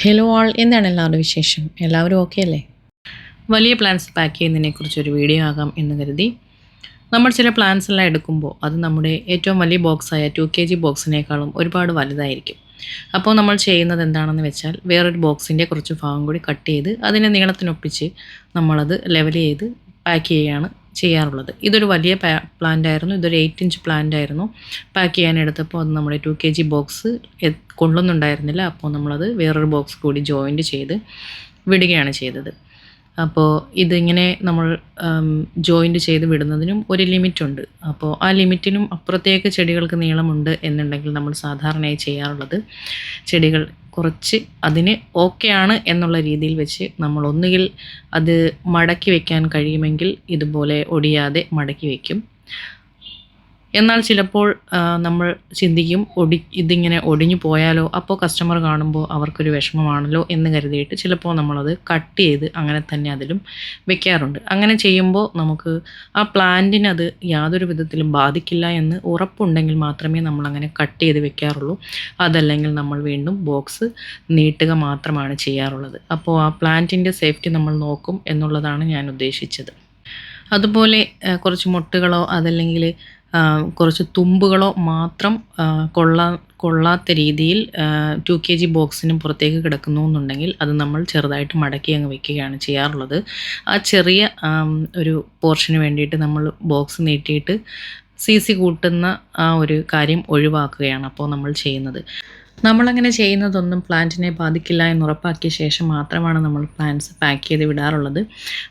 Hello ആൾ, എന്താണ് എല്ലാവരുടെ വിശേഷം? എല്ലാവരും ഓക്കെ അല്ലേ? വലിയ പ്ലാൻസ് പാക്ക് ചെയ്യുന്നതിനെക്കുറിച്ചൊരു വീഡിയോ ആകാം എന്ന് കരുതി. നമ്മൾ ചില പ്ലാൻസ് എല്ലാം എടുക്കുമ്പോൾ അത് നമ്മുടെ ഏറ്റവും വലിയ ബോക്സായ 2 kg ബോക്സിനേക്കാളും ഒരുപാട് വലുതായിരിക്കും. അപ്പോൾ നമ്മൾ ചെയ്യുന്നത് എന്താണെന്ന് വെച്ചാൽ വേറൊരു ബോക്സിൻ്റെ കുറച്ച് ഭാഗം കൂടി കട്ട് ചെയ്ത് അതിനെ നീളത്തിനൊപ്പിച്ച് നമ്മളത് ലെവൽ ചെയ്ത് പാക്ക് ചെയ്യുകയാണ് ചെയ്യാറുള്ളത്. ഇതൊരു വലിയ പ്ലാന്റ് ആയിരുന്നു. ഇതൊരു 8 ഇഞ്ച് പ്ലാന്റ് ആയിരുന്നു. പാക്ക് ചെയ്യാൻ എടുത്തപ്പോൾ അത് നമ്മുടെ 2 kg ബോക്സ് കൊള്ളുന്നുണ്ടായിരുന്നില്ല. അപ്പോൾ നമ്മളത് വേറൊരു ബോക്സ് കൂടി ജോയിൻറ്റ് ചെയ്ത് വിടുകയാണ് ചെയ്തത്. അപ്പോൾ ഇതിങ്ങനെ നമ്മൾ ജോയിൻറ്റ് ചെയ്ത് വിടുന്നതിനും ഒരു ലിമിറ്റുണ്ട്. അപ്പോൾ ആ ലിമിറ്റിനും അപ്പുറത്തേക്ക് ചെടികൾക്ക് നീളമുണ്ട് എന്നുണ്ടെങ്കിൽ നമ്മൾ സാധാരണയായി ചെയ്യാറുള്ളത് ചെടികൾ കുറച്ച് അതിന് ഓക്കെയാണ് എന്നുള്ള രീതിയിൽ വെച്ച് നമ്മൾ ഒന്നുകിൽ അത് മടക്കി വയ്ക്കാൻ കഴിയുമെങ്കിൽ ഇതുപോലെ ഒടിയാതെ മടക്കി വയ്ക്കും. എന്നാൽ ചിലപ്പോൾ നമ്മൾ ചിന്തിക്കും ഇതിങ്ങനെ ഒടിഞ്ഞു പോയാലോ, അപ്പോൾ കസ്റ്റമർ കാണുമ്പോൾ അവർക്കൊരു വിഷമമാണല്ലോ എന്ന് കരുതിയിട്ട് ചിലപ്പോൾ നമ്മളത് കട്ട് ചെയ്ത് അങ്ങനെ തന്നെ അതിലും വെക്കാറുണ്ട്. അങ്ങനെ ചെയ്യുമ്പോൾ നമുക്ക് ആ പ്ലാന്റിനത് യാതൊരു വിധത്തിലും ബാധിക്കില്ല എന്ന് ഉറപ്പുണ്ടെങ്കിൽ മാത്രമേ നമ്മളങ്ങനെ കട്ട് ചെയ്ത് വെക്കാറുള്ളൂ. അതല്ലെങ്കിൽ നമ്മൾ വീണ്ടും ബോക്സ് നീട്ടുക മാത്രമാണ് ചെയ്യാറുള്ളത്. അപ്പോൾ ആ പ്ലാന്റിൻ്റെ സേഫ്റ്റി നമ്മൾ നോക്കും എന്നുള്ളതാണ് ഞാൻ ഉദ്ദേശിച്ചത്. അതുപോലെ കുറച്ച് മുട്ടുകളോ അതല്ലെങ്കിൽ കുറച്ച് തുമ്പുകളോ മാത്രം കൊള്ളാത്ത രീതിയിൽ 2 kg ബോക്സിനും പുറത്തേക്ക് കിടക്കുന്നു എന്നുണ്ടെങ്കിൽ അത് നമ്മൾ ചെറുതായിട്ട് മടക്കി അങ്ങ് വെക്കുകയാണ് ചെയ്യാറുള്ളത്. ആ ചെറിയ ഒരു പോർഷന് വേണ്ടിയിട്ട് നമ്മൾ ബോക്സ് നീട്ടിയിട്ട് CC കൂട്ടുന്ന ആ ഒരു കാര്യം ഒഴിവാക്കുകയാണ് അപ്പോൾ നമ്മൾ ചെയ്യുന്നത്. നമ്മളങ്ങനെ ചെയ്യുന്നതൊന്നും പ്ലാന്റിനെ ബാധിക്കില്ല എന്ന് ഉറപ്പാക്കിയ ശേഷം മാത്രമാണ് നമ്മൾ പ്ലാന്റ്സ് പാക്ക് ചെയ്ത് വിടാറുള്ളത്.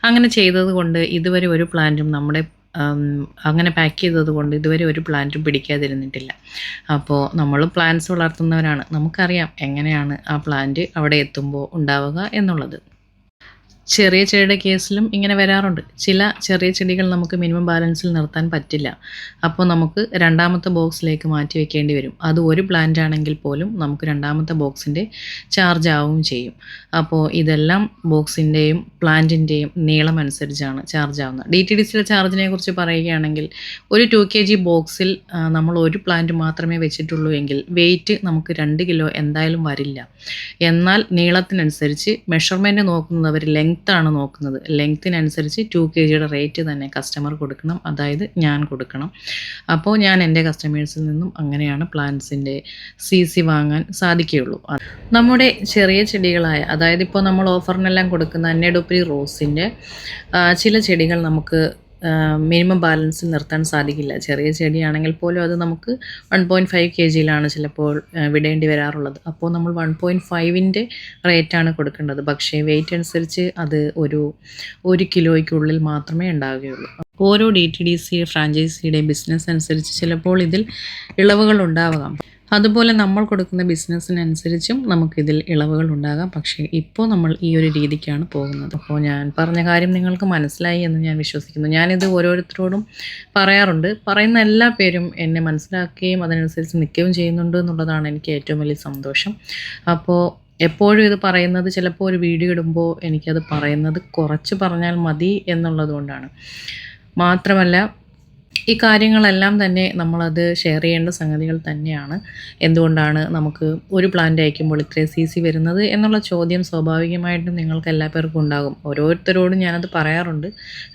അങ്ങനെ ചെയ്തത് കൊണ്ട് ഇതുവരെ ഒരു പ്ലാന്റും അങ്ങനെ പാക്ക് ചെയ്തത് കൊണ്ട് ഇതുവരെ ഒരു പ്ലാന്റും പിടിക്കാതിരുന്നിട്ടില്ല. അപ്പോൾ നമ്മൾ പ്ലാന്റ്സ് വളർത്തുന്നവരാണ്, നമുക്കറിയാം എങ്ങനെയാണ് ആ പ്ലാന്റ് അവിടെ എത്തുമ്പോൾ ഉണ്ടാവുക എന്നുള്ളത്. ചെറിയ ചെടിയുടെ കേസിലും ഇങ്ങനെ വരാറുണ്ട്. ചില ചെറിയ ചെടികൾ നമുക്ക് മിനിമം ബാലൻസിൽ നിർത്താൻ പറ്റില്ല. അപ്പോൾ നമുക്ക് രണ്ടാമത്തെ ബോക്സിലേക്ക് മാറ്റി വെക്കേണ്ടി വരും. അത് ഒരു പ്ലാന്റ് ആണെങ്കിൽ പോലും നമുക്ക് രണ്ടാമത്തെ ബോക്സിൻ്റെ ചാർജ് ആവുകയും ചെയ്യും. അപ്പോൾ ഇതെല്ലാം ബോക്സിൻ്റെയും പ്ലാന്റിൻ്റെയും നീളം അനുസരിച്ചാണ് ചാർജ് ആവുന്നത്. DTDCയുടെ ചാർജിനെ കുറിച്ച് പറയുകയാണെങ്കിൽ ഒരു 2 kg ബോക്സിൽ നമ്മൾ ഒരു പ്ലാന്റ് മാത്രമേ വെച്ചിട്ടുള്ളൂ എങ്കിൽ വെയിറ്റ് നമുക്ക് 2 കിലോ എന്തായാലും വരില്ല. എന്നാൽ നീളത്തിനനുസരിച്ച് മെഷർമെൻറ്റ് നോക്കുന്നത് അവർ ലെങ്ത്താണ് നോക്കുന്നത്. ലെങ്ത്തിനനുസരിച്ച് 2 kgയുടെ റേറ്റ് തന്നെ കസ്റ്റമർ കൊടുക്കണം, അതായത് ഞാൻ കൊടുക്കണം. അപ്പോൾ ഞാൻ എൻ്റെ കസ്റ്റമേഴ്സിൽ നിന്നും അങ്ങനെയാണ് പ്ലാന്റ്സിൻ്റെ CC വാങ്ങാൻ സാധിക്കുകയുള്ളൂ. നമ്മുടെ ചെറിയ ചെടികളായ, അതായത് ഇപ്പോൾ നമ്മൾ ഓഫറിനെല്ലാം കൊടുക്കുന്ന അന്നഡുപ്രി റോസിൻ്റെ ചില ചെടികൾ നമുക്ക് മിനിമം ബാലൻസിൽ നിർത്താൻ സാധിക്കില്ല. ചെറിയ ചെടിയാണെങ്കിൽ പോലും അത് നമുക്ക് 1.5 kgയിലാണ് ചിലപ്പോൾ വിടേണ്ടി വരാറുള്ളത്. അപ്പോൾ നമ്മൾ 1.5ൻ്റെ റേറ്റാണ് കൊടുക്കേണ്ടത്. പക്ഷേ വെയിറ്റ് അനുസരിച്ച് അത് ഒരു കിലോയ്ക്കുള്ളിൽ മാത്രമേ ഉണ്ടാവുകയുള്ളൂ. ഓരോ DTDC ഫ്രാഞ്ചൈസിയുടെ ബിസിനസ് അനുസരിച്ച് ചിലപ്പോൾ ഇതിൽ ഇളവുകൾ ഉണ്ടാവാം. അതുപോലെ നമ്മൾ കൊടുക്കുന്ന ബിസിനസ്സിനനുസരിച്ചും നമുക്കിതിൽ ഇളവുകൾ ഉണ്ടാകാം. പക്ഷേ ഇപ്പോൾ നമ്മൾ ഈ ഒരു രീതിക്കാണ് പോകുന്നത്. അപ്പോൾ ഞാൻ പറഞ്ഞ കാര്യം നിങ്ങൾക്ക് മനസ്സിലായി എന്ന് ഞാൻ വിശ്വസിക്കുന്നു. ഞാനിത് ഓരോരുത്തരോടും പറയാറുണ്ട്. പറയുന്ന എല്ലാ പേരും എന്നെ മനസ്സിലാക്കുകയും അതിനനുസരിച്ച് നിൽക്കുകയും ചെയ്യുന്നുണ്ട് എന്നുള്ളതാണ് എനിക്ക് ഏറ്റവും വലിയ സന്തോഷം. അപ്പോൾ എപ്പോഴും ഇത് പറയുന്നത് ചിലപ്പോൾ ഒരു വീഡിയോ ഇടുമ്പോൾ എനിക്കത് പറയുന്നത് കുറച്ച് പറഞ്ഞാൽ മതി എന്നുള്ളത് കൊണ്ടാണ്. മാത്രമല്ല ഈ കാര്യങ്ങളെല്ലാം തന്നെ നമ്മളത് ഷെയർ ചെയ്യേണ്ട സംഗതികൾ തന്നെയാണ്. എന്തുകൊണ്ടാണ് നമുക്ക് ഒരു പ്ലാന്റ് അയക്കുമ്പോൾ ഇത്രയും CC വരുന്നത് എന്നുള്ള ചോദ്യം സ്വാഭാവികമായിട്ടും നിങ്ങൾക്ക് എല്ലാ പേർക്കും ഉണ്ടാകും. ഓരോരുത്തരോടും ഞാനത് പറയാറുണ്ട്.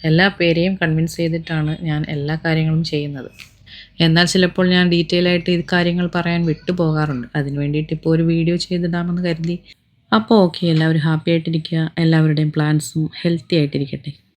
എല്ലാ പേരെയും കൺവിൻസ് ചെയ്തിട്ടാണ് ഞാൻ എല്ലാ കാര്യങ്ങളും ചെയ്യുന്നത്. എന്നാൽ ചിലപ്പോൾ ഞാൻ ഡീറ്റെയിൽ ആയിട്ട് ഈ കാര്യങ്ങൾ പറയാൻ വിട്ടുപോകാറുണ്ട്. അതിന് വേണ്ടിയിട്ട് ഇപ്പോൾ ഒരു വീഡിയോ ചെയ്തിടാമെന്ന് കരുതി. അപ്പോൾ ഓക്കെ, എല്ലാവരും ഹാപ്പി ആയിട്ടിരിക്കുക. എല്ലാവരുടെയും പ്ലാന്റ്സും ഹെൽത്തി ആയിട്ടിരിക്കട്ടെ.